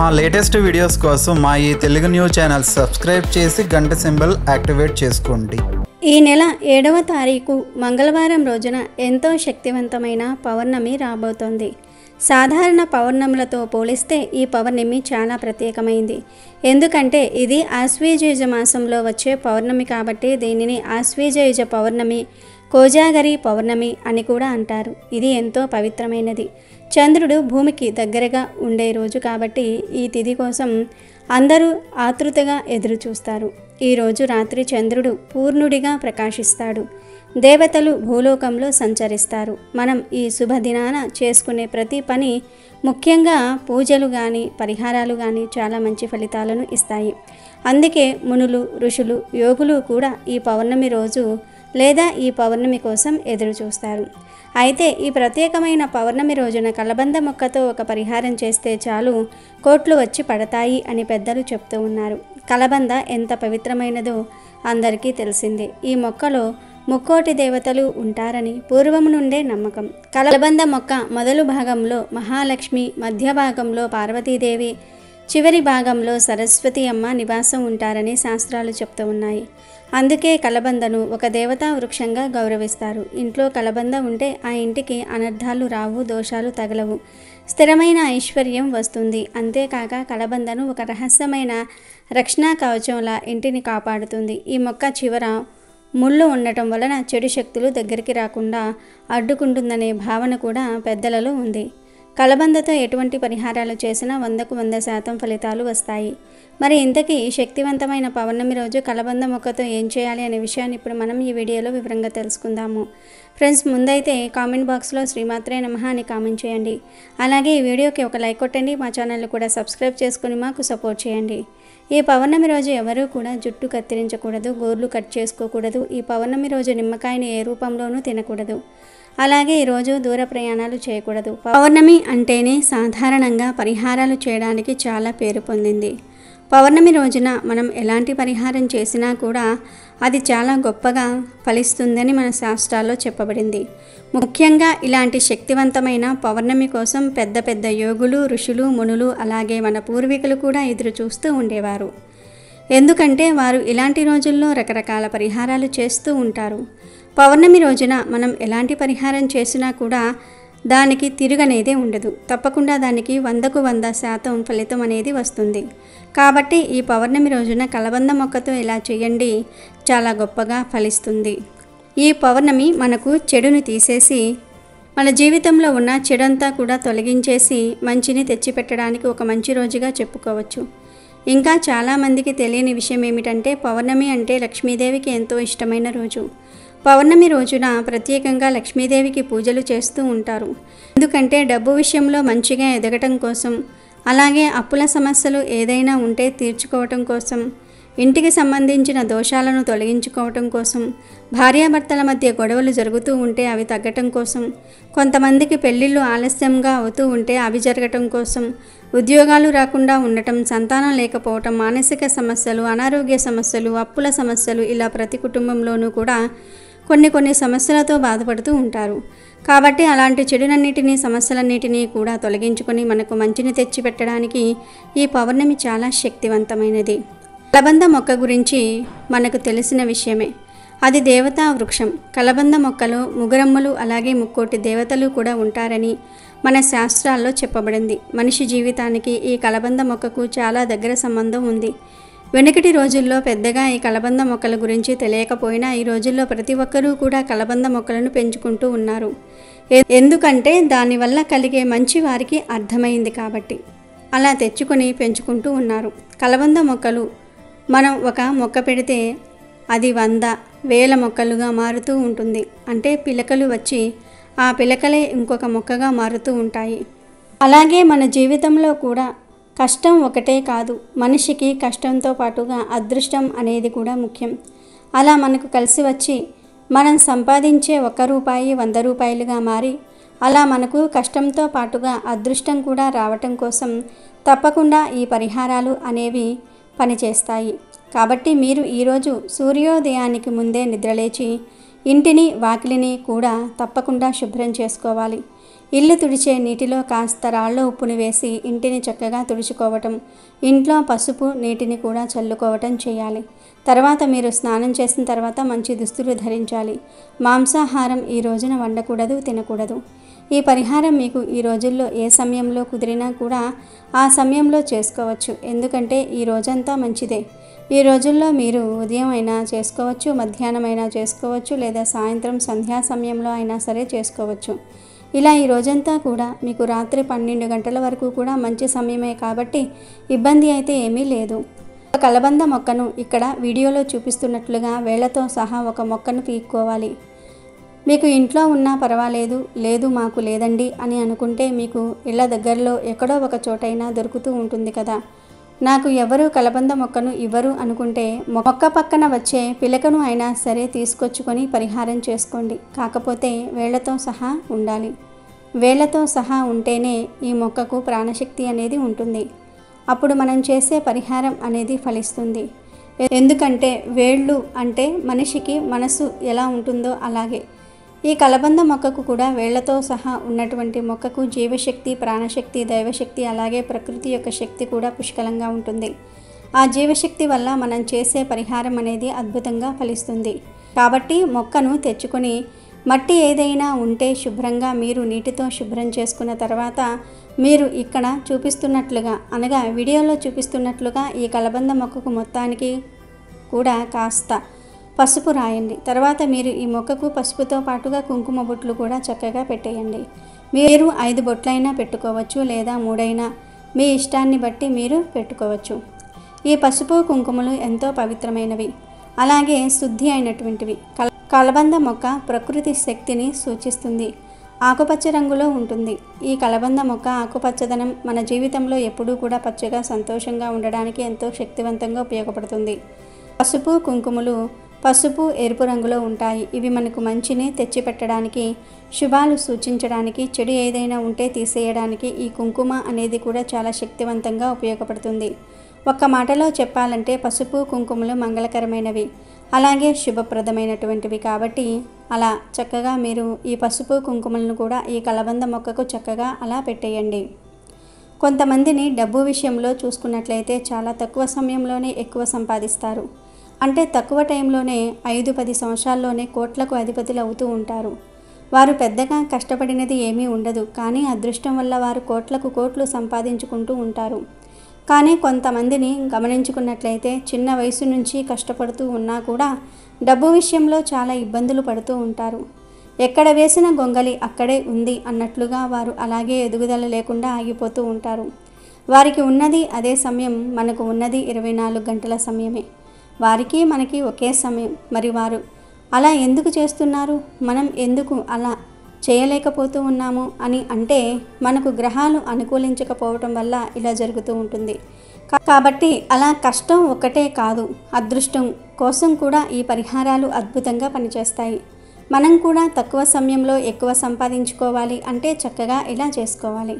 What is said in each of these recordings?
మా latest videos కోసం మా ఈ తెలుగు న్యూస్ ఛానల్ సబ్స్క్రైబ్ చేసి గంట సింబల్ యాక్టివేట్ చేసుకోండి. ఈ నెల 7వ తారీఖు మంగళవారం రోజున ఎంతో శక్తివంతమైన పౌర్ణమి రాబోతోంది. సాధారణ పౌర్ణములతో పోలిస్తే ఈ పౌర్ణమి చాలా ప్రత్యేకమైంది. ఎందుకంటే ఇది ఆశ్వీజయుజ మాసంలో వచ్చే పౌర్ణమి కాబట్టి దీనిని ఆశ్వీజయుజ పౌర్ణమి, కోజాగరి పౌర్ణమి అని కూడా అంటారు. ఇది ఎంతో పవిత్రమైనది. చంద్రుడు భూమికి దగ్గరగా ఉండే రోజు కాబట్టి ఈ తిథి కోసం అందరూ ఆతృతగా ఎదురు చూస్తారు. ఈరోజు రాత్రి చంద్రుడు పూర్ణుడిగా ప్రకాశిస్తాడు. దేవతలు భూలోకంలో సంచరిస్తారు. మనం ఈ శుభదినాన చేసుకునే ప్రతి పని, ముఖ్యంగా పూజలు కానీ పరిహారాలు కానీ చాలా మంచి ఫలితాలను ఇస్తాయి. అందుకే మునులు, ఋషులు, యోగులు కూడా ఈ పౌర్ణమి రోజు లేదా ఈ పౌర్ణమి కోసం ఎదురు చూస్తారు. అయితే ఈ ప్రత్యేకమైన పౌర్ణమి రోజున కలబంద మొక్కతో ఒక పరిహారం చేస్తే చాలు కోట్లు వచ్చి పడతాయి అని పెద్దలు చెప్తూ ఉన్నారు. కలబంద ఎంత పవిత్రమైనదో అందరికీ తెలిసిందే. ఈ మొక్కలో ముక్కోటి దేవతలు ఉంటారని పూర్వము నుండే నమ్మకం. కలబంద మొక్క మొదలు భాగంలో మహాలక్ష్మి, మధ్య భాగంలో పార్వతీదేవి, చివరి భాగంలో సరస్వతి అమ్మ నివాసం ఉంటారని శాస్త్రాలు చెప్తూ ఉన్నాయి. అందుకే కలబందను ఒక దేవతా వృక్షంగా గౌరవిస్తారు. ఇంట్లో కలబంద ఉంటే ఆ ఇంటికి అనర్థాలు రావు, దోషాలు తగలవు, స్థిరమైన ఐశ్వర్యం వస్తుంది. అంతేకాక కలబందను ఒక రహస్యమైన రక్షణ కవచంలా ఇంటిని కాపాడుతుంది. ఈ మొక్క చివర ముళ్ళు ఉండటం వలన చెడు శక్తులు దగ్గరికి రాకుండా అడ్డుకుంటుందనే భావన కూడా పెద్దలలో ఉంది. కలబందతో ఎటువంటి పరిహారాలు చేసినా 100కు 100% ఫలితాలు వస్తాయి. మరి ఇంతకీ శక్తివంతమైన పౌర్ణమి రోజు కలబంద మొక్కతో ఏం చేయాలి అనే విషయాన్ని ఇప్పుడు మనం ఈ వీడియోలో వివరంగా తెలుసుకుందాము. ఫ్రెండ్స్, ముందైతే కామెంట్ బాక్స్లో శ్రీమాత్రే నమః అని కామెంట్ చేయండి. అలాగే ఈ వీడియోకి ఒక లైక్ కొట్టండి. మా ఛానల్ని కూడా సబ్స్క్రైబ్ చేసుకుని మాకు సపోర్ట్ చేయండి. ఈ పౌర్ణమి రోజు ఎవరూ కూడా జుట్టు కత్తిరించకూడదు, గోర్లు కట్ చేసుకోకూడదు. ఈ పౌర్ణమి రోజు నిమ్మకాయని ఏ రూపంలోనూ తినకూడదు. అలాగే ఈరోజు దూర ప్రయాణాలు చేయకూడదు. పౌర్ణమి అంటేనే సాధారణంగా పరిహారాలు చేయడానికి చాలా పేరు పొందింది. పౌర్ణమి రోజున మనం ఎలాంటి పరిహారం చేసినా కూడా అది చాలా గొప్పగా ఫలిస్తుందని మన శాస్త్రాల్లో చెప్పబడింది. ముఖ్యంగా ఇలాంటి శక్తివంతమైన పౌర్ణమి కోసం పెద్ద పెద్ద యోగులు, ఋషులు, మునులు, అలాగే మన పూర్వీకులు కూడా ఎదురు చూస్తూ ఉండేవారు. ఎందుకంటే వారు ఇలాంటి రోజుల్లో రకరకాల పరిహారాలు చేస్తూ ఉంటారు. పౌర్ణమి రోజున మనం ఎలాంటి పరిహారం చేసినా కూడా దానికి తిరుగనేదే ఉండదు. తప్పకుండా దానికి 100కు 100% ఫలితం అనేది వస్తుంది. కాబట్టి ఈ పౌర్ణమి రోజున కలబంద మొక్కతో ఇలా చేయండి, చాలా గొప్పగా ఫలిస్తుంది. ఈ పౌర్ణమి మనకు చెడును తీసేసి మన జీవితంలో ఉన్న చెడంతా కూడా తొలగించేసి మంచిని తెచ్చిపెట్టడానికి ఒక మంచి రోజుగా చెప్పుకోవచ్చు. ఇంకా చాలామందికి తెలియని విషయం ఏమిటంటే పౌర్ణమి అంటే లక్ష్మీదేవికి ఎంతో ఇష్టమైన రోజు. పౌర్ణమి రోజున ప్రత్యేకంగా లక్ష్మీదేవికి పూజలు చేస్తూ ఉంటారు. ఎందుకంటే డబ్బు విషయంలో మంచిగా ఎదగటం కోసం, అలాగే అప్పుల సమస్యలు ఏదైనా ఉంటే తీర్చుకోవటం కోసం, ఇంటికి సంబంధించిన దోషాలను తొలగించుకోవటం కోసం, భార్యాభర్తల మధ్య గొడవలు జరుగుతూ ఉంటే అవి తగ్గటం కోసం, కొంతమందికి పెళ్ళిళ్ళు ఆలస్యంగా అవుతూ ఉంటే అవి జరగటం కోసం, ఉద్యోగాలు రాకుండా ఉండటం, సంతానం లేకపోవటం, మానసిక సమస్యలు, అనారోగ్య సమస్యలు, అప్పుల సమస్యలు, ఇలా ప్రతి కుటుంబంలోనూ కూడా కొన్ని సమస్యలతో బాధపడుతూ ఉంటారు. కాబట్టి అలాంటి చెడునన్నిటినీ, సమస్యలన్నిటినీ కూడా తొలగించుకొని మనకు మంచిని తెచ్చిపెట్టడానికి ఈ పౌర్ణమి చాలా శక్తివంతమైనది. కలబంద మొక్క గురించి మనకు తెలిసిన విషయమే. అది దేవతా వృక్షం. కలబంద మొక్కలో ముగురమ్మలు, అలాగే ముక్కోటి దేవతలు కూడా ఉంటారని మన శాస్త్రాల్లో చెప్పబడింది. మనిషి జీవితానికి ఈ కలబంద మొక్కకు చాలా దగ్గర సంబంధం ఉంది. వెనుకటి రోజుల్లో పెద్దగా ఈ కలబంద మొక్కల గురించి తెలియకపోయినా ఈ రోజుల్లో ప్రతి ఒక్కరూ కూడా కలబంద మొక్కలను పెంచుకుంటూ ఉన్నారు. ఎందుకంటే దానివల్ల కలిగే మంచి వారికి అర్థమైంది కాబట్టి అలా తెచ్చుకొని పెంచుకుంటూ ఉన్నారు. కలబంద మొక్కలు మనం ఒక మొక్క పెడితే అది 100,000 మొక్కలుగా మారుతూ ఉంటుంది. అంటే పిలకలు వచ్చి ఆ పిలకలే ఇంకొక మొక్కగా మారుతూ ఉంటాయి. అలాగే మన జీవితంలో కూడా కష్టం ఒకటే కాదు, మనిషికి కష్టంతో పాటుగా అదృష్టం అనేది కూడా ముఖ్యం. అలా మనకు కలిసి వచ్చి మనం సంపాదించే 1 రూపాయి 100 రూపాయలుగా మారి అలా మనకు కష్టంతో పాటుగా అదృష్టం కూడా రావటం కోసం తప్పకుండా ఈ పరిహారాలు అనేవి పనిచేస్తాయి. కాబట్టి మీరు ఈరోజు సూర్యోదయానికి ముందే నిద్రలేచి ఇంటిని, వాకిలిని కూడా తప్పకుండా శుభ్రం చేసుకోవాలి. ఇల్లు తుడిచే నీటిలో కాస్త రాళ్ళ ఉప్పుని వేసి ఇంటిని చక్కగా తుడుచుకోవటం, ఇంట్లో పసుపు నీటిని కూడా చల్లుకోవటం చేయాలి. తర్వాత మీరు స్నానం చేసిన తర్వాత మంచి దుస్తులు ధరించాలి. మాంసాహారం ఈ రోజున వండకూడదు, తినకూడదు. ఈ పరిహారం మీకు ఈ రోజుల్లో ఏ సమయంలో కుదిరినా కూడా ఆ సమయంలో చేసుకోవచ్చు. ఎందుకంటే ఈ రోజంతా మంచిదే. ఈ రోజుల్లో మీరు ఉదయం అయినా చేసుకోవచ్చు, మధ్యాహ్నం అయినా చేసుకోవచ్చు, లేదా సాయంత్రం సంధ్యా సమయంలో అయినా సరే చేసుకోవచ్చు. ఇలా ఈ రోజంతా కూడా మీకు రాత్రి 12 గంటల వరకు కూడా మంచి సమయమే కాబట్టి ఇబ్బంది అయితే ఏమీ లేదు. ఒక కలబంద మొక్కను ఇక్కడ వీడియోలో చూపిస్తున్నట్లుగా వేళ్లతో సహా ఒక మొక్కను పీక్కోవాలి. మీకు ఇంట్లో ఉన్నా పర్వాలేదు, లేదు మాకు లేదండి అని అనుకుంటే మీకు ఇళ్ళ దగ్గరలో ఎక్కడో ఒక చోటైనా దొరుకుతూ ఉంటుంది కదా. నాకు ఎవరు కలబంద మొక్కను ఇవ్వరు అనుకుంటే మొక్క పక్కన వచ్చే పిలకను అయినా సరే తీసుకొచ్చుకొని పరిహారం చేసుకోండి. కాకపోతే వేళ్లతో సహా ఉండాలి. వేళ్లతో సహా ఉంటేనే ఈ మొక్కకు ప్రాణశక్తి అనేది ఉంటుంది. అప్పుడు మనం చేసే పరిహారం అనేది ఫలిస్తుంది. ఎందుకంటే వేళ్ళు అంటే మనిషికి మనసు ఎలా ఉంటుందో అలాగే ఈ కలబంద మొక్కకు కూడా వేళ్లతో సహా ఉన్నటువంటి మొక్కకు జీవశక్తి, ప్రాణశక్తి, దైవశక్తి, అలాగే ప్రకృతి యొక్క శక్తి కూడా పుష్కలంగా ఉంటుంది. ఆ జీవశక్తి వల్ల మనం చేసే పరిహారం అనేది అద్భుతంగా ఫలిస్తుంది. కాబట్టి మొక్కను తెచ్చుకొని మట్టి ఏదైనా ఉంటే శుభ్రంగా మీరు నీటితో శుభ్రం చేసుకున్న తర్వాత మీరు ఇక్కడ చూపిస్తున్నట్లుగా, అనగా వీడియోలో చూపిస్తున్నట్లుగా ఈ కలబంద మొక్కకు మొత్తానికి కూడా కాస్త పసుపు రాయండి. తర్వాత మీరు ఈ మొక్కకు పసుపుతో పాటుగా కుంకుమ బొట్లు కూడా చక్కగా పెట్టేయండి. మీరు 5 బొట్లైనా పెట్టుకోవచ్చు, లేదా 3 అయినా మీ ఇష్టాన్ని బట్టి మీరు పెట్టుకోవచ్చు. ఈ పసుపు కుంకుమలు ఎంతో పవిత్రమైనవి, అలాగే శుద్ధి అయినటువంటివి. కలబంద మొక్క ప్రకృతి శక్తిని సూచిస్తుంది. ఆకుపచ్చ రంగులో ఉంటుంది. ఈ కలబంద మొక్క ఆకుపచ్చదనం మన జీవితంలో ఎప్పుడూ కూడా పచ్చగా సంతోషంగా ఉండడానికి ఎంతో శక్తివంతంగా ఉపయోగపడుతుంది. పసుపు కుంకుమలు పసుపు, ఎరుపు రంగులో ఉంటాయి. ఇవి మనకు మంచిని తెచ్చిపెట్టడానికి, శుభాలు సూచించడానికి, చెడు ఏదైనా ఉంటే తీసేయడానికి ఈ కుంకుమ అనేది కూడా చాలా శక్తివంతంగా ఉపయోగపడుతుంది. ఒక్క మాటలో చెప్పాలంటే పసుపు కుంకుమలు మంగళకరమైనవి, అలాగే శుభప్రదమైనటువంటివి. కాబట్టి అలా చక్కగా మీరు ఈ పసుపు కుంకుమలను కూడా ఈ కలబంద మొక్కకు చక్కగా అలా పెట్టేయండి. కొంతమందిని డబ్బు విషయంలో చూసుకున్నట్లయితే చాలా తక్కువ సమయంలోనే ఎక్కువ సంపాదిస్తారు. అంటే తక్కువ టైంలోనే 5-10 సంవత్సరాల్లోనే కోట్లకు అధిపతులు అవుతూ ఉంటారు. వారు పెద్దగా కష్టపడినది ఏమీ ఉండదు, కానీ అదృష్టం వల్ల వారు కోట్లకు కోట్లు సంపాదించుకుంటూ ఉంటారు. కానీ కొంతమందిని గమనించుకున్నట్లయితే చిన్న వయసు నుంచి కష్టపడుతూ ఉన్నా కూడా డబ్బు విషయంలో చాలా ఇబ్బందులు పడుతూ ఉంటారు. ఎక్కడ వేసిన గొంగలి అక్కడే ఉంది అన్నట్లుగా వారు అలాగే ఎదుగుదల లేకుండా ఆగిపోతూ ఉంటారు. వారికి ఉన్నది అదే సమయం, మనకు ఉన్నది 24 గంటల సమయమే. వారికి మనకి ఒకే సమయం. మరి వారు అలా ఎందుకు చేస్తున్నారు, మనం ఎందుకు అలా చేయలేకపోతూ ఉన్నాము అని అంటే మనకు గ్రహాలు అనుకూలించకపోవటం వల్ల ఇలా జరుగుతూ ఉంటుంది. కాబట్టి అలా కష్టం ఒక్కటే కాదు, అదృష్టం కోసం కూడా ఈ పరిహారాలు అద్భుతంగా పనిచేస్తాయి. మనం కూడా తక్కువ సమయంలో ఎక్కువ సంపాదించుకోవాలి అంటే చక్కగా ఇలా చేసుకోవాలి.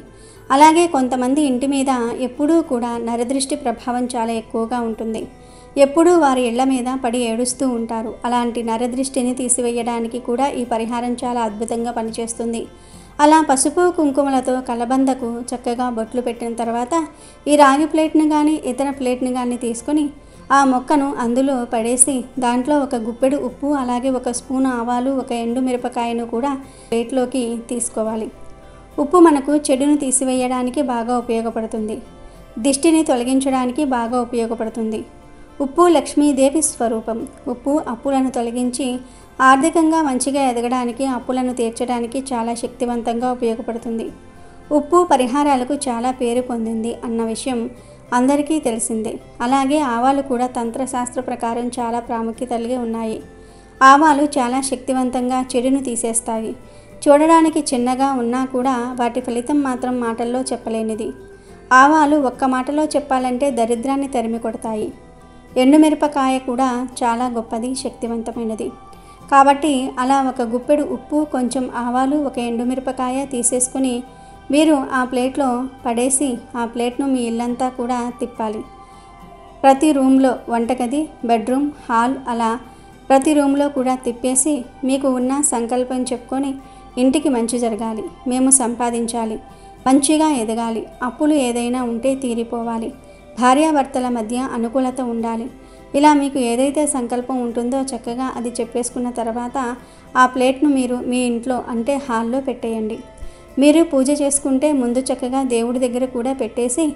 అలాగే కొంతమంది ఇంటి మీద ఎప్పుడూ కూడా నరదృష్టి ప్రభావం చాలా ఎక్కువగా ఉంటుంది. ఎప్పుడూ వారి ఇళ్ల మీద పడి ఏడుస్తూ ఉంటారు. అలాంటి నరదృష్టిని తీసివేయడానికి కూడా ఈ పరిహారం చాలా అద్భుతంగా పనిచేస్తుంది. అలా పసుపు కుంకుమలతో కలబందకు చక్కగా బొట్లు పెట్టిన తర్వాత ఈ రాగి ప్లేట్ను కానీ ఇతర ప్లేట్ను కానీ తీసుకొని ఆ మొక్కను అందులో పడేసి దాంట్లో ఒక గుప్పెడు ఉప్పు, అలాగే 1 స్పూను ఆవాలు, 1 ఎండు మిరపకాయను కూడా ప్లేట్లోకి తీసుకోవాలి. ఉప్పు మనకు చెడును తీసివేయడానికి బాగా ఉపయోగపడుతుంది. దిష్టిని తొలగించడానికి బాగా ఉపయోగపడుతుంది. ఉప్పు లక్ష్మీదేవి స్వరూపం. ఉప్పు అప్పులను తొలగించి ఆర్థికంగా మంచిగా ఎదగడానికి, అప్పులను తీర్చడానికి చాలా శక్తివంతంగా ఉపయోగపడుతుంది. ఉప్పు పరిహారాలకు చాలా పేరు పొందింది అన్న విషయం అందరికీ తెలిసిందే. అలాగే ఆవాలు కూడా తంత్రశాస్త్ర ప్రకారం చాలా ప్రాముఖ్యత కలిగి ఉన్నాయి. ఆవాలు చాలా శక్తివంతంగా చెడును తీసేస్తాయి. చూడడానికి చిన్నగా ఉన్నా కూడా వాటి ఫలితం మాత్రం మాటల్లో చెప్పలేనిది. ఆవాలు ఒక్క మాటలో చెప్పాలంటే దరిద్రాన్ని తరిమి కొడతాయి. ఎండుమిరపకాయ కూడా చాలా గొప్పది, శక్తివంతమైనది. కాబట్టి అలా 1 గుప్పెడు ఉప్పు, కొంచెం ఆవాలు, 1 ఎండుమిరపకాయ తీసేసుకుని మీరు ఆ ప్లేట్లో పడేసి ఆ ప్లేట్ను మీ ఇల్లంతా కూడా తిప్పాలి. ప్రతి రూమ్లో, వంటగది, బెడ్రూమ్, హాల్, అలా ప్రతి రూమ్లో కూడా తిప్పేసి మీకు ఉన్న సంకల్పం చెప్పుకొని ఇంటికి మంచి జరగాలి, మేము సంపాదించాలి, మంచిగా ఎదగాలి, అప్పులు ఏదైనా ఉంటే తీరిపోవాలి, భార్యాభర్తల మధ్య అనుకూలత ఉండాలి, ఇలా మీకు ఏదైతే సంకల్పం ఉంటుందో చక్కగా అది చెప్పేసుకున్న తర్వాత ఆ ప్లేట్ను మీరు మీ ఇంట్లో అంటే హాల్లో పెట్టేయండి. మీరు పూజ చేసుకుంటే ముందు చక్కగా దేవుడి దగ్గర కూడా పెట్టేసి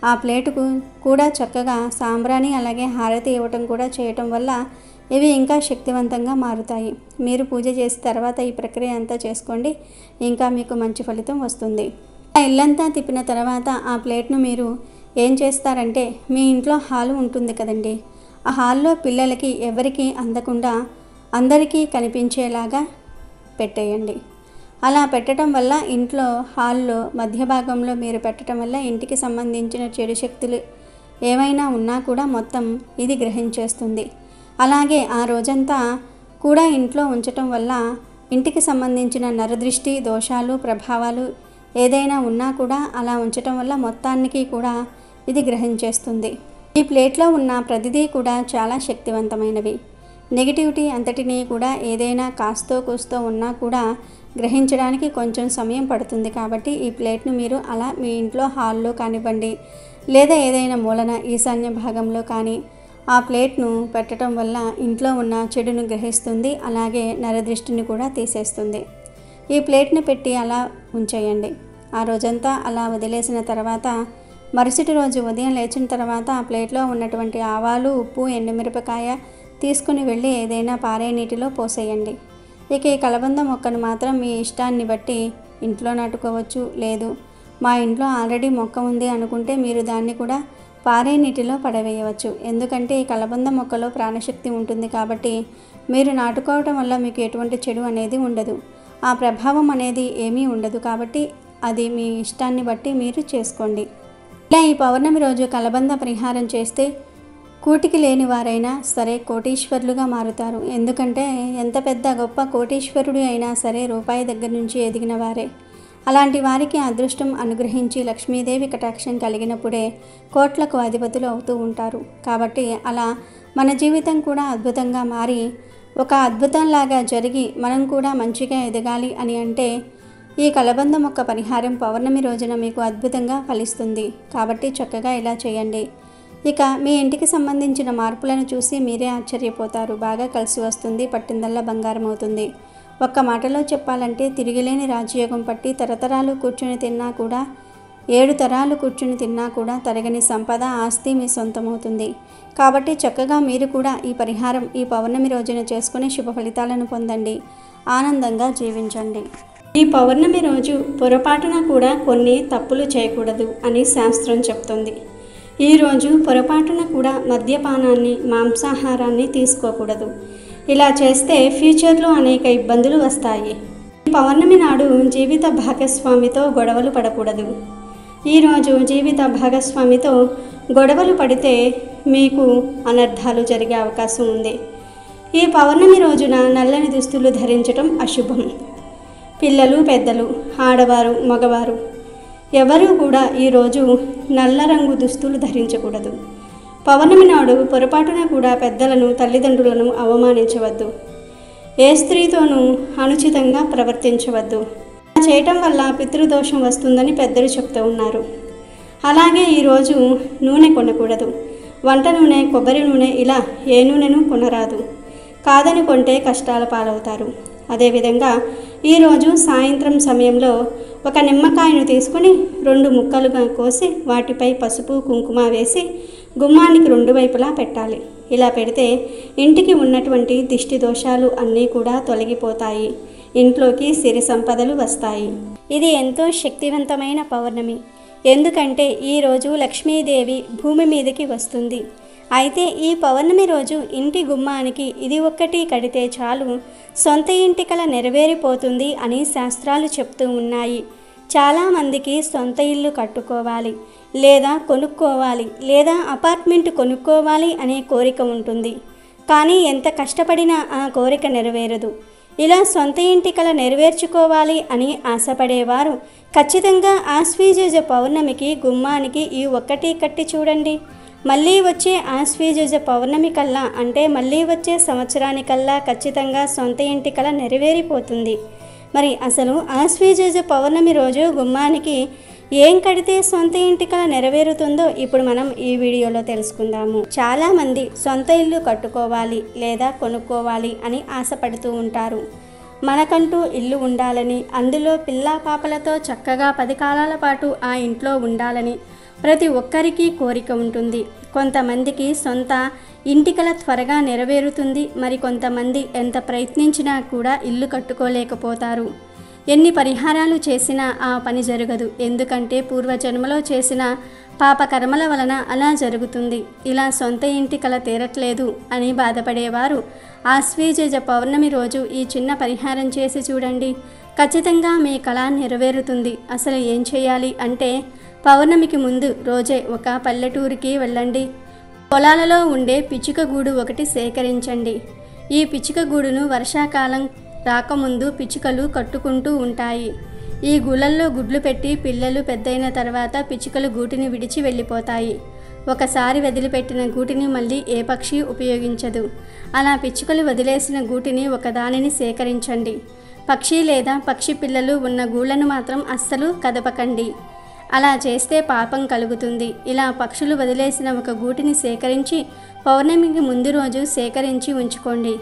ఆ ప్లేటుకు కూడా చక్కగా సాంబ్రాణి అలాగే హారతి ఇవ్వటం కూడా చేయటం వల్ల ఇవి ఇంకా శక్తివంతంగా మారుతాయి. మీరు పూజ చేసిన తర్వాత ఈ ప్రక్రియ అంతా చేసుకోండి, ఇంకా మీకు మంచి ఫలితం వస్తుంది. ఇల్లంతా తిప్పిన తర్వాత ఆ ప్లేట్ను మీరు ఏం చేస్తారంటే మీ ఇంట్లో హాలు ఉంటుంది కదండి, ఆ హాల్లో పిల్లలకి ఎవరికి అందకుండా అందరికీ కనిపించేలాగా పెట్టేయండి. అలా పెట్టడం వల్ల ఇంట్లో హాల్లో మధ్య భాగంలో మీరు పెట్టడం వల్ల ఇంటికి సంబంధించిన చెడు శక్తులు ఏమైనా ఉన్నా కూడా మొత్తం ఇది గ్రహించేస్తుంది. అలాగే ఆ రోజంతా కూడా ఇంట్లో ఉంచటం వల్ల ఇంటికి సంబంధించిన నరదృష్టి దోషాలు ప్రభావాలు ఏదైనా ఉన్నా కూడా అలా ఉంచటం వల్ల మొత్తానికి కూడా ఇది గ్రహించేస్తుంది. ఈ ప్లేట్లో ఉన్న ప్రతిదీ కూడా చాలా శక్తివంతమైనవి. నెగిటివిటీ అంతటినీ కూడా ఏదైనా కాస్తో కూస్తో ఉన్నా కూడా గ్రహించడానికి కొంచెం సమయం పడుతుంది. కాబట్టి ఈ ప్లేట్ను మీరు అలా మీ ఇంట్లో హాల్లో కానివ్వండి లేదా ఏదైనా మూలన ఈశాన్య భాగంలో కానీ ఆ ప్లేట్ను పెట్టడం వల్ల ఇంట్లో ఉన్న చెడును గ్రహిస్తుంది, అలాగే నరదృష్టిని కూడా తీసేస్తుంది. ఈ ప్లేట్ను పెట్టి అలా ఉంచేయండి. ఆ రోజంతా అలా వదిలేసిన తర్వాత మరుసటి రోజు ఉదయం లేచిన తర్వాత ఆ ప్లేట్లో ఉన్నటువంటి ఆవాలు ఉప్పు ఎండుమిరపకాయ తీసుకుని వెళ్ళి ఏదైనా పారే నీటిలో పోసేయండి. ఇక ఈ కలబంద మొక్కను మాత్రం మీ ఇష్టాన్ని బట్టి ఇంట్లో నాటుకోవచ్చు, లేదు మా ఇంట్లో ఆల్రెడీ మొక్క ఉంది అనుకుంటే మీరు దాన్ని కూడా పారే నీటిలో పడవేయవచ్చు. ఎందుకంటే ఈ కలబంద మొక్కలో ప్రాణశక్తి ఉంటుంది కాబట్టి మీరు నాటుకోవటం వల్ల మీకు ఎటువంటి చెడు అనేది ఉండదు, ఆ ప్రభావం అనేది ఏమీ ఉండదు. కాబట్టి అది మీ ఇష్టాన్ని బట్టి మీరు చేసుకోండి. ఇలా ఈ పౌర్ణమి రోజు కలబంద పరిహారం చేస్తే కూటికి లేని వారైనా సరే కోటీశ్వరులుగా మారుతారు. ఎందుకంటే ఎంత పెద్ద గొప్ప కోటీశ్వరుడు అయినా సరే రూపాయి దగ్గర నుంచి ఎదిగిన వారే. అలాంటి వారికి అదృష్టం అనుగ్రహించి లక్ష్మీదేవి కటాక్షం కలిగినప్పుడే కోట్లకు అధిపతులు అవుతూ ఉంటారు. కాబట్టి అలా మన జీవితం కూడా అద్భుతంగా మారి ఒక అద్భుతంలాగా జరిగి మనం కూడా మంచిగా ఎదగాలి అని అంటే ఈ కలబంద మొక్క పరిహారం పౌర్ణమి రోజున మీకు అద్భుతంగా ఫలిస్తుంది. కాబట్టి చక్కగా ఇలా చేయండి. ఇక మీ ఇంటికి సంబంధించిన మార్పులను చూసి మీరే ఆశ్చర్యపోతారు. బాగా కలిసి వస్తుంది, పట్టిందల్లా బంగారం అవుతుంది. ఒక్క మాటలో చెప్పాలంటే తిరిగిలేని రాజయోగం పట్టి తరతరాలు కూర్చుని తిన్నా కూడా 7 తరాలు కూర్చుని తిన్నా కూడా తరగని సంపద ఆస్తి మీ సొంతమవుతుంది. కాబట్టి చక్కగా మీరు కూడా ఈ పరిహారం ఈ పౌర్ణమి రోజున చేసుకుని శుభ ఫలితాలను పొందండి, ఆనందంగా జీవించండి. ఈ పౌర్ణమి రోజు పొరపాటున కూడా కొన్ని తప్పులు చేయకూడదు అని శాస్త్రం చెప్తుంది. ఈరోజు పొరపాటున కూడా మద్యపానాన్ని మాంసాహారాన్ని తీసుకోకూడదు. ఇలా చేస్తే ఫ్యూచర్లో అనేక ఇబ్బందులు వస్తాయి. ఈ పౌర్ణమి నాడు జీవిత భాగస్వామితో గొడవలు పడకూడదు. ఈరోజు జీవిత భాగస్వామితో గొడవలు పడితే మీకు అనర్థాలు జరిగే అవకాశం ఉంది. ఈ పౌర్ణమి రోజున నల్లని దుస్తులు ధరించటం అశుభం. పిల్లలు పెద్దలు ఆడవారు మగవారు ఎవరూ కూడా ఈరోజు నల్ల రంగు దుస్తులు ధరించకూడదు. పౌర్ణమి నాడు పొరపాటున కూడా పెద్దలను తల్లిదండ్రులను అవమానించవద్దు. ఏ స్త్రీతోనూ అనుచితంగా ప్రవర్తించవద్దు. చేయటం వల్ల పితృదోషం వస్తుందని పెద్దలు చెప్తూ ఉన్నారు. అలాగే ఈరోజు నూనె కొనకూడదు. వంట నూనె, కొబ్బరి నూనె ఇలా ఏ నూనెను కొనరాదు. కాదని కొంటే కష్టాల పాలవుతారు. అదేవిధంగా ఈరోజు సాయంత్రం సమయంలో ఒక నిమ్మకాయను తీసుకుని 2 ముక్కలుగా కోసి వాటిపై పసుపు కుంకుమ వేసి గుమ్మానికి 2 వైపులా పెట్టాలి. ఇలా పెడితే ఇంటికి ఉన్నటువంటి దిష్టి దోషాలు అన్నీ కూడా తొలగిపోతాయి. ఇంట్లోకి సిరి సంపదలు వస్తాయి. ఇది ఎంతో శక్తివంతమైన పౌర్ణమి. ఎందుకంటే ఈరోజు లక్ష్మీదేవి భూమి మీదకి వస్తుంది. అయితే ఈ పౌర్ణమి రోజు ఇంటి గుమ్మానికి ఇది ఒక్కటి కడితే చాలు, సొంత ఇంటి కల నెరవేరిపోతుంది అని శాస్త్రాలు చెప్తూ ఉన్నాయి. చాలామందికి సొంత ఇల్లు కట్టుకోవాలి లేదా కొనుక్కోవాలి లేదా అపార్ట్మెంట్ కొనుక్కోవాలి అనే కోరిక ఉంటుంది. కానీ ఎంత కష్టపడినా ఆ కోరిక నెరవేరదు. ఇలా సొంత ఇంటి కల నెరవేర్చుకోవాలి అని ఆశపడేవారు ఖచ్చితంగా ఆశ్వీజ పౌర్ణమికి గుమ్మానికి ఈ ఒక్కటి కట్టి చూడండి. మళ్ళీ వచ్చే ఆశ్వీజ పౌర్ణమి కల్లా అంటే మళ్ళీ వచ్చే సంవత్సరానికల్లా ఖచ్చితంగా సొంత ఇంటి కల నెరవేరిపోతుంది. మరి అసలు ఆశ్వీజ పౌర్ణమి రోజు గుమ్మానికి ఏం కడితే సొంత ఇంటి కల నెరవేరుతుందో ఇప్పుడు మనం ఈ వీడియోలో తెలుసుకుందాము. చాలామంది సొంత ఇల్లు కట్టుకోవాలి లేదా కొనుక్కోవాలి అని ఆశపడుతూ ఉంటారు. మనకంటూ ఇల్లు ఉండాలని, అందులో పిల్లా పాపలతో చక్కగా 10 కాలాల పాటు ఆ ఇంట్లో ఉండాలని ప్రతి ఒక్కరికి కోరిక ఉంటుంది. కొంతమందికి సొంత ఇంటికల త్వరగా నెరవేరుతుంది. మరి కొంతమంది ఎంత ప్రయత్నించినా కూడా ఇల్లు కట్టుకోలేకపోతారు. ఎన్ని పరిహారాలు చేసినా ఆ పని జరగదు. ఎందుకంటే పూర్వజన్మలో చేసిన పాపకర్మల వలన అలా జరుగుతుంది. ఇలా సొంత ఇంటి కల తీరట్లేదు అని బాధపడేవారు ఆశ్వీజ పౌర్ణమి రోజు ఈ చిన్న పరిహారం చేసి చూడండి. ఖచ్చితంగా మీ కళ నెరవేరుతుంది. అసలు ఏం చేయాలి అంటే పౌర్ణమికి ముందు రోజే ఒక పల్లెటూరికి వెళ్ళండి. పొలాలలో ఉండే పిచ్చుక గూడు ఒకటి సేకరించండి. ఈ పిచ్చుక గూడును వర్షాకాలం రాకముందు పిచ్చుకలు కట్టుకుంటూ ఉంటాయి. ఈ గూళ్ళల్లో గుడ్లు పెట్టి పిల్లలు పెద్దయిన తర్వాత పిచ్చుకలు గూటిని విడిచి వెళ్ళిపోతాయి. ఒకసారి వదిలిపెట్టిన గూటిని మళ్ళీ ఏ పక్షి ఉపయోగించదు. అలా పిచ్చుకలు వదిలేసిన గూటిని ఒకదానిని సేకరించండి. పక్షి లేదా పక్షి పిల్లలు ఉన్న గూళ్ళను మాత్రం అస్సలు కదపకండి. అలా చేస్తే పాపం కలుగుతుంది. ఇలా పక్షులు వదిలేసిన ఒక గూటిని సేకరించి పౌర్ణమికి ముందు రోజు సేకరించి ఉంచుకోండి.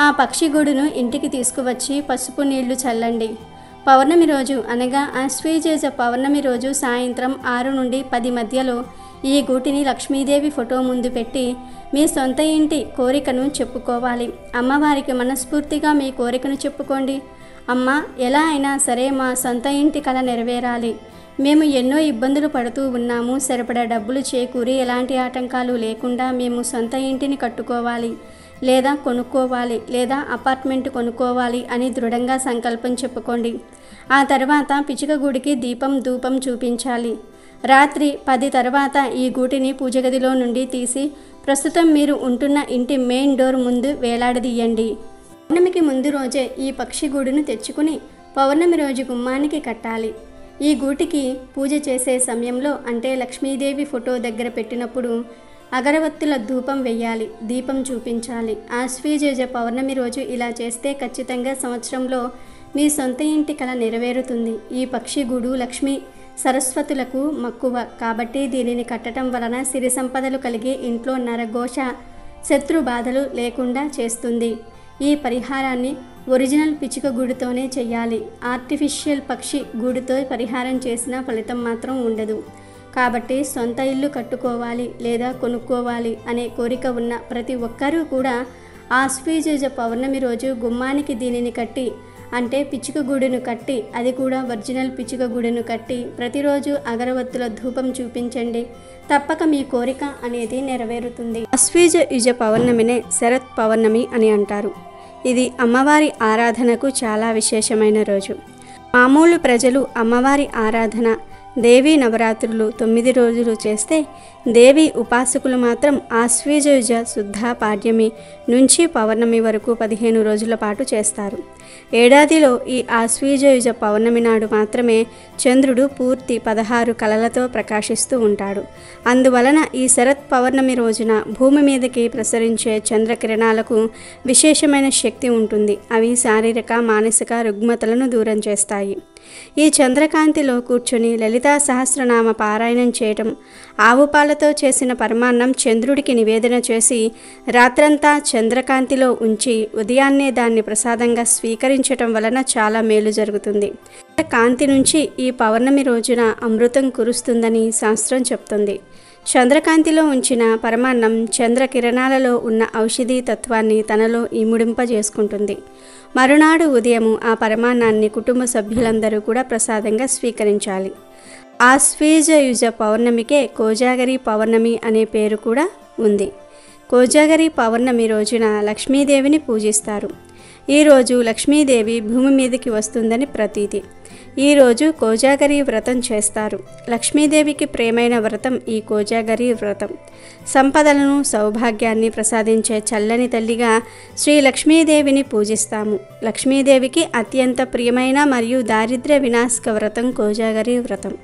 ఆ పక్షి గూడును ఇంటికి తీసుకువచ్చి పసుపు నీళ్లు చల్లండి. పౌర్ణమి రోజు అనగా ఆశ్వీజ పౌర్ణమి రోజు సాయంత్రం 6 నుండి 10 మధ్యలో ఈ గూటిని లక్ష్మీదేవి ఫోటో ముందు పెట్టి మీ సొంత ఇంటి కోరికను చెప్పుకోవాలి. అమ్మవారికి మనస్ఫూర్తిగా మీ కోరికను చెప్పుకోండి. అమ్మ, ఎలా అయినా సరే మా సొంత ఇంటి కల నెరవేరాలి. మేము ఎన్నో ఇబ్బందులు పడుతూ ఉన్నాము. సరిపడా డబ్బులు చేకూరి ఎలాంటి ఆటంకాలు లేకుండా మేము సొంత ఇంటిని కట్టుకోవాలి లేదా కొనుక్కోవాలి లేదా అపార్ట్మెంట్ కొనుక్కోవాలి అని దృఢంగా సంకల్పం చెప్పుకోండి. ఆ తర్వాత పిచ్చుక గూడికి దీపం ధూపం చూపించాలి. రాత్రి 10 తర్వాత ఈ గూటిని పూజ గదిలో నుండి తీసి ప్రస్తుతం మీరు ఉంటున్న ఇంటి మెయిన్ డోర్ ముందు వేలాడదీయండి. పౌర్ణమికి ముందు రోజే ఈ పక్షి గూడును తెచ్చుకుని పౌర్ణమి రోజు గుమ్మానికి కట్టాలి. ఈ గూటికి పూజ చేసే సమయంలో అంటే లక్ష్మీదేవి ఫోటో దగ్గర పెట్టినప్పుడు అగరవత్తుల ధూపం వెయ్యాలి, దీపం చూపించాలి. ఆశ్వీజ పౌర్ణమి రోజు ఇలా చేస్తే ఖచ్చితంగా సంవత్సరంలో మీ సొంత ఇంటి కల నెరవేరుతుంది. ఈ పక్షి గూడు లక్ష్మీ సరస్వతులకు మక్కువ కాబట్టి దీనిని కట్టడం వలన సిరి సంపదలు కలిగి ఇంట్లో నరఘోష శత్రు బాధలు లేకుండా చేస్తుంది. ఈ పరిహారాన్ని ఒరిజినల్ పిచ్చుక గూడుతోనే చేయాలి. ఆర్టిఫిషియల్ పక్షి గూడుతో పరిహారం చేసిన ఫలితం మాత్రం ఉండదు. కాబట్టి సొంత ఇల్లు కట్టుకోవాలి లేదా కొనుక్కోవాలి అనే కోరిక ఉన్న ప్రతి ఒక్కరూ కూడా ఆశ్వీజ పౌర్ణమి రోజు గుమ్మానికి దీనిని కట్టి అంటే పిచ్చుక గూడును కట్టి, అది కూడా ఒరిజినల్ పిచ్చుక గూడును కట్టి ప్రతిరోజు అగరవత్తుల ధూపం చూపించండి. తప్పక మీ కోరిక అనేది నెరవేరుతుంది. ఆశ్వీజ పౌర్ణమినే శరత్ పౌర్ణమి అని అంటారు. ఇది అమ్మవారి ఆరాధనకు చాలా విశేషమైన రోజు. మామూలు ప్రజలు అమ్మవారి ఆరాధన దేవీ నవరాత్రులు 9 రోజులు చేస్తే దేవి ఉపాసకులు మాత్రం ఆశ్వీజ శుద్ధ పాడ్యమి నుంచి పౌర్ణమి వరకు 15 రోజుల పాటు చేస్తారు. ఏడాదిలో ఈ ఆశ్వీజ పౌర్ణమి నాడు మాత్రమే చంద్రుడు పూర్తి 16 కళలతో ప్రకాశిస్తూ ఉంటాడు. అందువలన ఈ శరత్ పౌర్ణమి రోజున భూమి మీదకి ప్రసరించే చంద్రకిరణాలకు విశేషమైన శక్తి ఉంటుంది. అవి శారీరక మానసిక రుగ్మతలను దూరం చేస్తాయి. ఈ చంద్రకాంతిలో కూర్చొని లలితా సహస్రనామ పారాయణం చేయటం, ఆవు పాలతో చేసిన పరమాన్నం చంద్రుడికి నివేదన చేసి రాత్రంతా చంద్రకాంతిలో ఉంచి ఉదయాన్నే దాన్ని ప్రసాదంగా స్వీకరించటం వలన చాలా మేలు జరుగుతుంది. కాంతి నుంచి ఈ పౌర్ణమి రోజున అమృతం కురుస్తుందని శాస్త్రం చెప్తుంది. చంద్రకాంతిలో ఉంచిన పరమాన్నం చంద్రకిరణాలలో ఉన్న ఔషధీ తత్వాన్ని తనలో ఇముడింపజేసుకుంటుంది. మరునాడు ఉదయము ఆ కుటుంబ సభ్యులందరూ కూడా ప్రసాదంగా స్వీకరించాలి. ఆశ్వీజ పౌర్ణమికే కోజాగరి పౌర్ణమి అనే పేరు కూడా ఉంది. కోజాగరి పౌర్ణమి రోజున లక్ష్మీదేవిని పూజిస్తారు. ఈరోజు లక్ష్మీదేవి భూమి మీదకి వస్తుందని ప్రతీతి. ఈరోజు కోజాగరి వ్రతం చేస్తారు. లక్ష్మీదేవికి ప్రేమైన వ్రతం ఈ కోజాగరి వ్రతం. సంపదలను సౌభాగ్యాన్ని ప్రసాదించే చల్లని తల్లిగా శ్రీ లక్ష్మీదేవిని పూజిస్తాము. లక్ష్మీదేవికి అత్యంత ప్రియమైన మరియు దారిద్ర్య వినాశక వ్రతం కోజాగరి వ్రతం.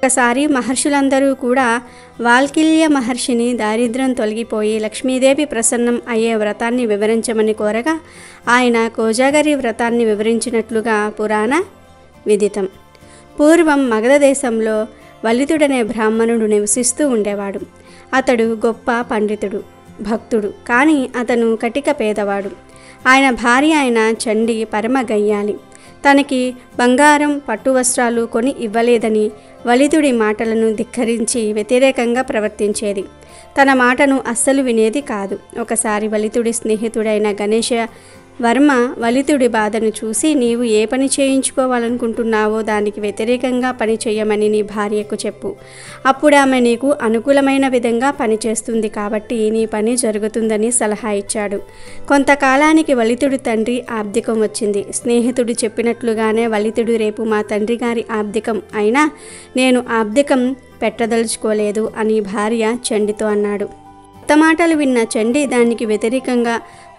ఒకసారి మహర్షులందరూ కూడా వాల్కీల్య మహర్షిని దారిద్ర్యం తొలగిపోయి లక్ష్మీదేవి ప్రసన్నం అయ్యే వ్రతాన్ని వివరించమని కోరగా ఆయన కోజాగరి వ్రతాన్ని వివరించినట్లుగా పురాణ విదితం. పూర్వం మగధ దేశంలో వలితుడనే బ్రాహ్మణుడు నివసిస్తూ ఉండేవాడు. అతడు గొప్ప పండితుడు, భక్తుడు, కానీ అతను కటిక పేదవాడు. ఆయన భార్య అయిన చండి పరమ గయ్యాలి. తనకి బంగారం, పట్టు వస్త్రాలు కొని ఇవ్వలేదని వలితుడి మాటలను ధిక్కరించి వ్యతిరేకంగా ప్రవర్తించేది. తన మాటను అస్సలు వినేది కాదు. ఒకసారి వలితుడి స్నేహితుడైన గణేశ వర్మ వలితుడి బాధను చూసి, నీవు ఏ పని చేయించుకోవాలనుకుంటున్నావో దానికి వ్యతిరేకంగా పని చేయమని నీ భార్యకు చెప్పు. అప్పుడు ఆమె నీకు అనుకూలమైన విధంగా పనిచేస్తుంది కాబట్టి నీ పని జరుగుతుందని సలహా ఇచ్చాడు. కొంతకాలానికి వలితుడి తండ్రి ఆబ్దికం వచ్చింది. స్నేహితుడు చెప్పినట్లుగానే వలితుడు, రేపు మా తండ్రి గారి ఆబ్దికం అయినా నేను ఆబ్దికం పెట్టదలుచుకోలేదు అని భార్య చండితో అన్నాడు. కొత్త మాటలు విన్న చండి దానికి వ్యతిరేకంగా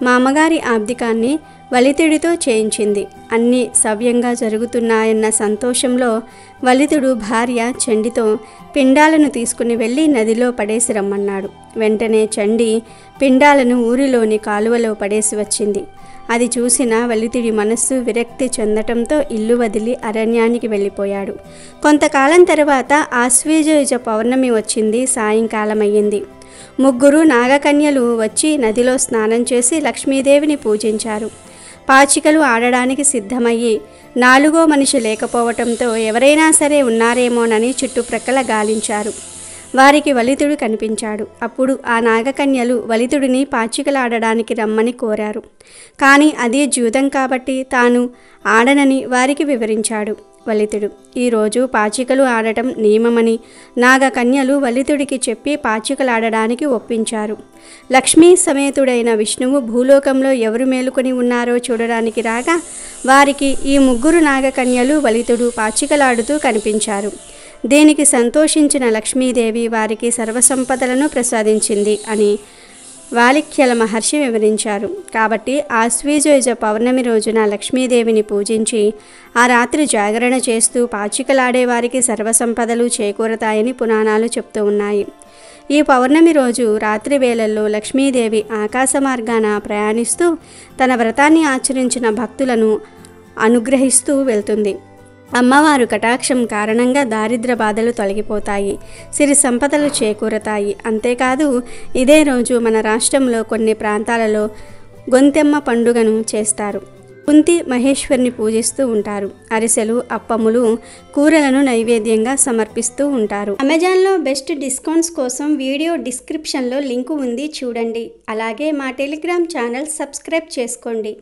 మా అమ్మగారి ఆబ్దికాన్ని వలితుడితో చేయించింది. అన్నీ సవ్యంగా జరుగుతున్నాయన్న సంతోషంలో వలితుడు భార్య చండితో పిండాలను తీసుకుని వెళ్ళి నదిలో పడేసి రమ్మన్నాడు. వెంటనే చండి పిండాలను ఊరిలోని కాలువలో పడేసి వచ్చింది. అది చూసిన వలితుడి మనస్సు విరక్తి చెందటంతో ఇల్లు వదిలి అరణ్యానికి వెళ్ళిపోయాడు. కొంతకాలం తర్వాత ఆశ్వయుజ పౌర్ణమి వచ్చింది. సాయంకాలం అయ్యింది. ముగ్గురు నాగకన్యలు వచ్చి నదిలో స్నానం చేసి లక్ష్మీదేవిని పూజించారు. పాచికలు ఆడడానికి సిద్ధమయ్యి 4వ మనిషి లేకపోవటంతో ఎవరైనా సరే ఉన్నారేమోనని చుట్టుప్రక్కల గాలించారు. వారికి వలితుడు కనిపించాడు. అప్పుడు ఆ నాగకన్యలు వలితుడిని పాచికలాడడానికి రమ్మని కోరారు. కానీ అది జూదం కాబట్టి తాను ఆడనని వారికి వివరించాడు వలితుడు. ఈరోజు పాచికలు ఆడటం నియమమని నాగకన్యలు వలితుడికి చెప్పి పాచికలాడడానికి ఒప్పించారు. లక్ష్మీ సమేతుడైన విష్ణువు భూలోకంలో ఎవరు మేలుకొని ఉన్నారో చూడడానికి రాగా వారికి ఈ ముగ్గురు నాగకన్యలు వలితుడు పాచికలాడుతూ కనిపించారు. దీనికి సంతోషించిన లక్ష్మీదేవి వారికి సర్వసంపదలను ప్రసాదించింది అని వాలిఖ్యల మహర్షి వివరించారు. కాబట్టి ఆశ్వయుజ పౌర్ణమి రోజున లక్ష్మీదేవిని పూజించి ఆ రాత్రి జాగరణ చేస్తూ పాచికలాడే వారికి సర్వసంపదలు చేకూరతాయని పురాణాలు చెప్తూ ఉన్నాయి. ఈ పౌర్ణమి రోజు రాత్రి వేళల్లో లక్ష్మీదేవి ఆకాశ మార్గాన ప్రయాణిస్తూ తన వ్రతాన్ని ఆచరించిన భక్తులను అనుగ్రహిస్తూ వెళ్తుంది. అమ్మవారు కటాక్షం కారణంగా దారిద్ర బాధలు తొలగిపోతాయి, సిరి సంపదలు చేకూరతాయి. అంతేకాదు ఇదే రోజు మన రాష్ట్రంలో కొన్ని ప్రాంతాలలో గొంతెమ్మ పండుగను చేస్తారు. కుంతి మహేశ్వరిని పూజిస్తూ ఉంటారు. అరిసెలు, అప్పములు, కూరలను నైవేద్యంగా సమర్పిస్తూ ఉంటారు. అమెజాన్లో బెస్ట్ డిస్కౌంట్స్ కోసం వీడియో డిస్క్రిప్షన్లో లింకు ఉంది, చూడండి. అలాగే మా టెలిగ్రామ్ ఛానల్ సబ్స్క్రైబ్ చేసుకోండి.